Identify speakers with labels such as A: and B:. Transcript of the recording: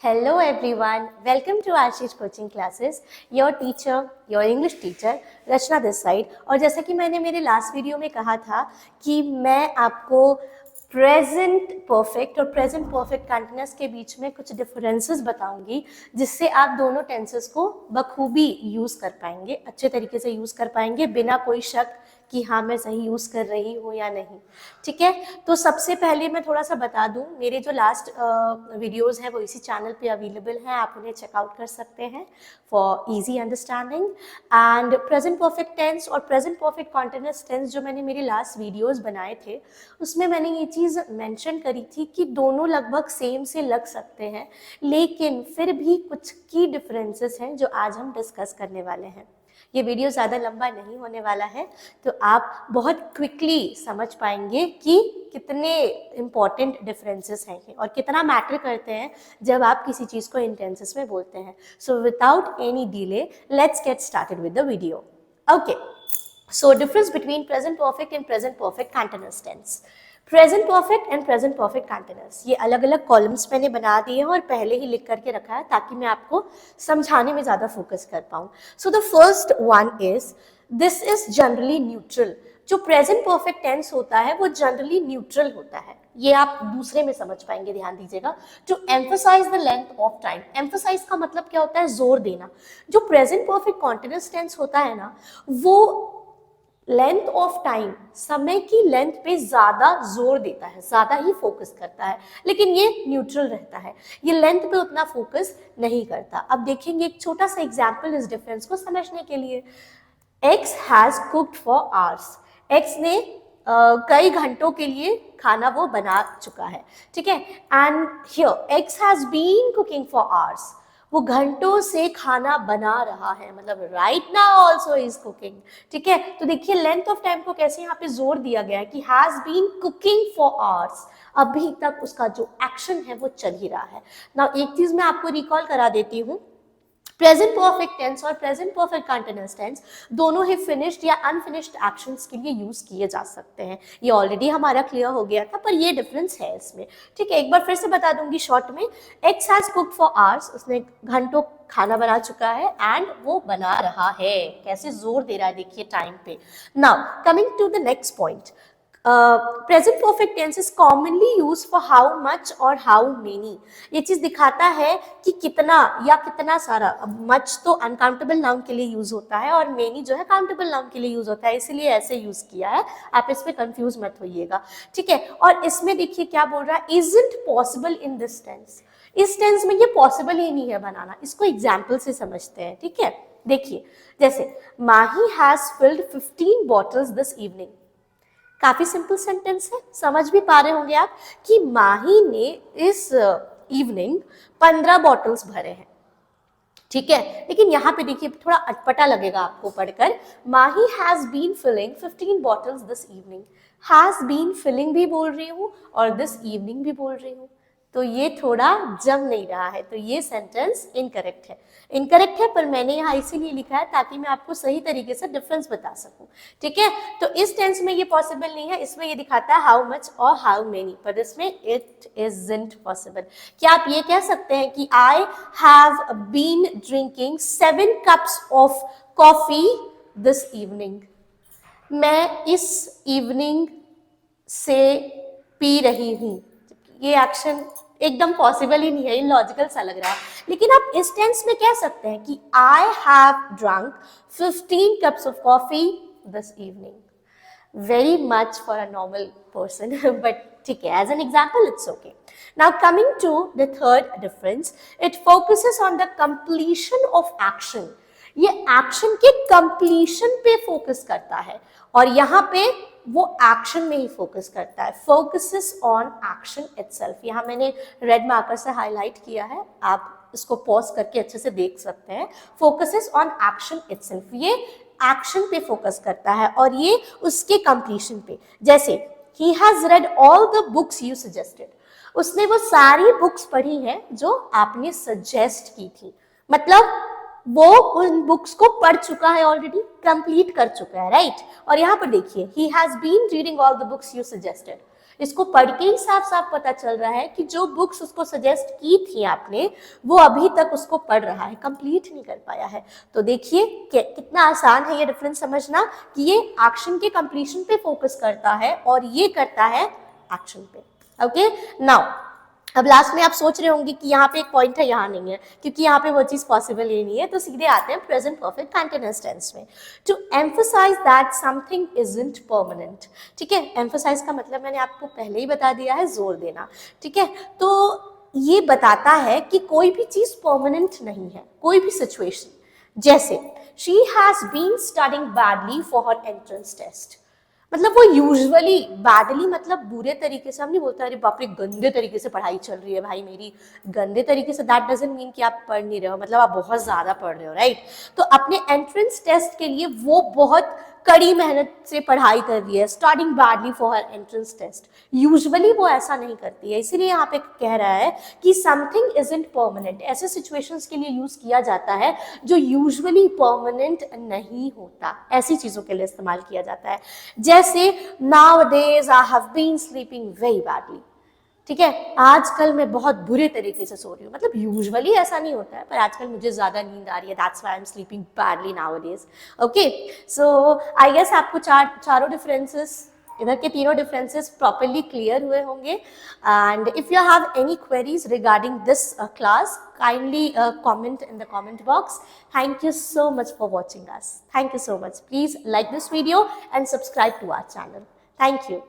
A: Hello everyone, welcome to Ashish coaching classes. Your teacher, your English teacher, Rachna this side. और जैसा कि मैंने मेरे लास्ट वीडियो में कहा था कि मैं आपको प्रेजेंट परफेक्ट और प्रेजेंट परफेक्ट कंटिन्यूअस के बीच में कुछ डिफरेंसेस बताऊंगी, जिससे आप दोनों टेंसेस को बखूबी यूज कर पाएंगे, अच्छे तरीके से यूज कर पाएंगे, बिना कोई शक कि हाँ मैं सही यूज कर रही हूँ या नहीं. ठीक है, तो सबसे पहले मैं थोड़ा सा बता दूं, मेरे जो लास्ट वीडियोस हैं वो इसी चैनल पे अवेलेबल हैं, आप उन्हें चेकआउट कर सकते हैं for easy understanding. And present perfect tense और प्रेजेंट परफेक्ट कॉन्टिन्यूअस टेंस जो मैंने मेरे लास्ट वीडियोस बनाए थे, उसमें मैंने ये चीज़ मेंशन करी थी कि दोनों लगभग सेम से लग सकते हैं, लेकिन फिर भी कुछ की डिफरेंसेस हैं जो आज हम डिस्कस करने वाले हैं. ये वीडियो ज़्यादा लंबा नहीं होने वाला है, तो आप बहुत क्विकली समझ पाएंगे कि कितने इम्पॉर्टेंट डिफरेंसेस हैं ये और कितना मैटर करते हैं जब आप किसी चीज़ को इन टेंसेस में बोलते हैं. So without any delay let's get started with the video. Okay, so difference between present perfect and present perfect continuous tense. Present perfect and present perfect continuous, ये अलग अलग कॉलम्स मैंने बना दिए हैं और पहले ही लिख करके रखा है ताकि मैं आपको समझाने में ज़्यादा फोकस कर पाऊँ. So the first one is this is generally neutral. जो प्रेजेंट परफेक्ट टेंस होता है वो जनरली न्यूट्रल होता है, ये आप दूसरे में समझ पाएंगे, ध्यान दीजिएगा. To emphasise the length of time, emphasise का मतलब क्या होता है, जोर देना. जो प्रेजेंट परफेक्ट कॉन्टिन्यूअस टेंस होता है ना, वो लेंथ ऑफ टाइम, समय की लेंथ पे ज्यादा जोर देता है, ज्यादा ही फोकस करता है, लेकिन ये न्यूट्रल रहता है, ये लेंथ पे उतना फोकस नहीं करता. अब देखेंगे एक छोटा सा एग्जांपल इस डिफरेंस को समझने के लिए. X has cooked for hours, X ने कई घंटों के लिए खाना वो बना चुका है. ठीक है, and here X has been cooking for hours, वो घंटों से खाना बना रहा है, मतलब right now also is cooking. ठीक है, तो देखिए लेंथ ऑफ टाइम को कैसे यहाँ पे जोर दिया गया है कि has been cooking for hours, अभी तक उसका जो एक्शन है वो चल ही रहा है. नाउ एक चीज मैं आपको रिकॉल करा देती हूँ, प्रेजेंट परफेक्ट टेंस और प्रेजेंट परफेक्ट कंटीन्यूअस टेंस दोनों ही फिनिश्ड या अनफिनिश्ड एक्शंस के लिए यूज किए जा सकते हैं. ये ऑलरेडी हमारा क्लियर हो गया था, पर ये डिफरेंस है इसमें. ठीक है, एक बार फिर से बता दूंगी शॉर्ट में. X has cooked for hours, उसने घंटों खाना बना चुका है, एंड वो बना रहा है, कैसे जोर दे रहा है देखिए टाइम पे. Now coming to the next point, present perfect tense is commonly use for how much और हाउ मेनी. ये चीज दिखाता है कि कितना या कितना सारा. मच तो अनकाउंटेबल नाउन के लिए यूज होता है और मेनी जो है काउंटेबल नाउन के लिए यूज होता है, इसलिए ऐसे यूज किया है, आप इस पे कंफ्यूज मत होइएगा. ठीक है, और इसमें देखिए क्या बोल रहा है, isn't possible in this tense. इस टेंस में ये पॉसिबल ही नहीं है बनाना, इसको एग्जाम्पल से समझते हैं. ठीक है, देखिए जैसे Mahi has filled 15 bottles this evening. काफी सिंपल सेंटेंस है, समझ भी पा रहे होंगे आप कि माही ने इस इवनिंग 15 बॉटल्स भरे हैं. ठीक है, लेकिन यहाँ पे देखिए थोड़ा अटपटा लगेगा आपको पढ़कर. Mahi has been filling 15 bottles this evening. Has been filling भी बोल रही हूँ और दिस इवनिंग भी बोल रही हूँ, तो ये थोड़ा जम नहीं रहा है, तो ये सेंटेंस इनकरेक्ट है. इनकरेक्ट है, पर मैंने यहाँ इसीलिए लिखा है ताकि मैं आपको सही तरीके से डिफरेंस बता सकूं. ठीक है, तो इस टेंस में ये पॉसिबल नहीं है, इसमें ये दिखाता है हाउ मच और हाउ मेनी, पर इसमें इट इजंट पॉसिबल. क्या आप ये कह सकते हैं कि I have been drinking 7 cups of coffee this evening. मैं इस इवनिंग से पी रही हूँ. ये एक्शन एकदम पॉसिबल ही नहीं है, इलॉजिकल सा लग रहा है, लेकिन आप इस टेंस में कह सकते हैं कि I have drunk 15 cups of coffee this evening. Very much for a normal person, but ठीक है, as an example it's okay. Now coming to the third difference, it focuses on the completion of action. ये action के completion पे focus करता है और यहाँ पे वो एक्शन में ही फोकस करता है. फोकसेस ऑन एक्शन इटसेल्फ, यहाँ मैंने रेड मार्कर से हाईलाइट किया है, आप इसको पॉज करके अच्छे से देख सकते हैं. फोकसेस ऑन एक्शन इटसेल्फ, ये एक्शन पे फोकस करता है और ये उसके कंप्लीशन पे. जैसे he has read all the books you suggested, उसने वो सारी बुक्स पढ़ी हैं जो आपने सजेस्ट की थी, मतलब वो उन बुक्स को पढ़ चुका है, ऑलरेडी कंप्लीट कर चुका है, राइट. और यहाँ पर देखिए he has been reading all the books you suggested, इसको पढ़ के ही साफ साफ पता चल रहा है कि जो बुक्स उसको सजेस्ट की थी आपने वो अभी तक उसको पढ़ रहा है, कंप्लीट नहीं कर पाया है। तो देखिए कितना आसान है ये डिफरेंस समझना कि ये एक्शन के कंप्लीशन पे फोकस करता है और ये करता है एक्शन पे। ओके, नाउ अब लास्ट में आप सोच रहे होंगे कि यहाँ पे एक पॉइंट है, यहाँ नहीं है, क्योंकि यहाँ पे वो चीज पॉसिबल ही नहीं है। तो सीधे आते हैं प्रेजेंट परफेक्ट कंटीन्यूअस टेंस में। To emphasize that something isn't permanent. ठीक है, एम्फसाइज का मतलब मैंने आपको पहले ही बता दिया है, जोर देना। ठीक है, तो ये बताता है कि कोई भी चीज परमानेंट नहीं है, कोई भी सिचुएशन। जैसे she has been studying badly for her entrance test, मतलब वो यूजुअली बैडली मतलब बुरे तरीके से, हम नहीं बोलते अरे बाप रे गंदे तरीके से पढ़ाई चल रही है भाई मेरी, गंदे तरीके से दैट डजंट मीन कि आप पढ़ नहीं रहे हो, मतलब आप बहुत ज्यादा पढ़ रहे हो, राइट। तो अपने एंट्रेंस टेस्ट के लिए वो बहुत कड़ी मेहनत से पढ़ाई कर रही है, studying badly for her entrance test. Usually वो ऐसा नहीं करती है, इसीलिए यहाँ पे कह रहा है कि समथिंग इजंट परमानेंट ऐसे सिचुएशंस के लिए यूज किया जाता है जो यूजुअली परमानेंट नहीं होता, ऐसी चीजों के लिए इस्तेमाल किया जाता है। जैसे nowadays I have been sleeping very badly। ठीक है, आजकल मैं बहुत बुरे तरीके से सो रही हूँ, मतलब यूजुअली ऐसा नहीं होता है पर आजकल मुझे ज्यादा नींद आ रही है, that's why I am sleeping badly nowadays। Okay, so I guess आपको चारों डिफरेंसेस, इधर के तीनों डिफरेंसेस प्रॉपरली क्लियर हुए होंगे। And if you have any queries regarding this class, kindly comment in the comment box. Thank you so much for watching us. Thank you so much. Please like this video and subscribe to our channel. Thank you.